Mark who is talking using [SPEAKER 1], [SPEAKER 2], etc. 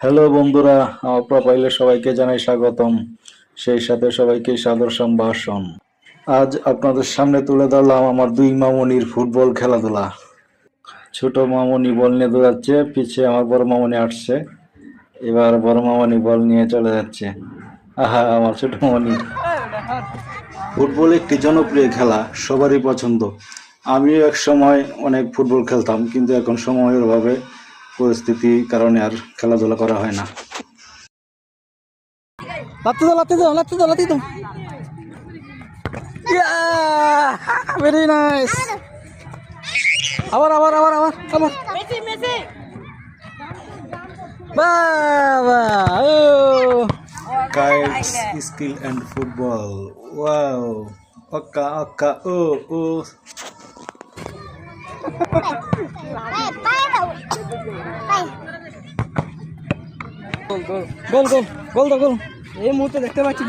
[SPEAKER 1] Hello বন্ধুরা, আমার প্রোফাইলে সবাইকে জানাই স্বাগতম, সেই সাথে সবাইকে সাদর সম্ভাষণ। আজ আপনাদের সামনে তুলে ধরলাম আমার দুই মামুনির ফুটবল খেলাধুলা। ছোট মামুনি বল নিয়ে দৌড়াচ্ছে, পিছিয়ে আমার বড় মামুনি আসছে। এবার বড় মামুনি বল নিয়ে চলে যাচ্ছে। আহা, আমার ছোট মামুনি। ফুটবল একটি জনপ্রিয় খেলা, সবারই পছন্দ। আমিও এক সময় অনেক ফুটবল খেলতাম, কিন্তু এখন সময়ের অভাবে পরিস্থিতির কারণে আর খেলাধুলা করা হয় না।
[SPEAKER 2] লাত্তি দাও, লাত্তি দাও, লাত্তি দাও, লাত্তি দাও। Very nice. আবার আবার আবার আবার আবার।
[SPEAKER 3] মেসি মেসি
[SPEAKER 2] বাবা ও
[SPEAKER 1] Kites, skill and football. Wow. Oka oka oh.
[SPEAKER 2] গোল গোল গোল দাও গোল। এই মুহূর্তে দেখতে পাচ্ছি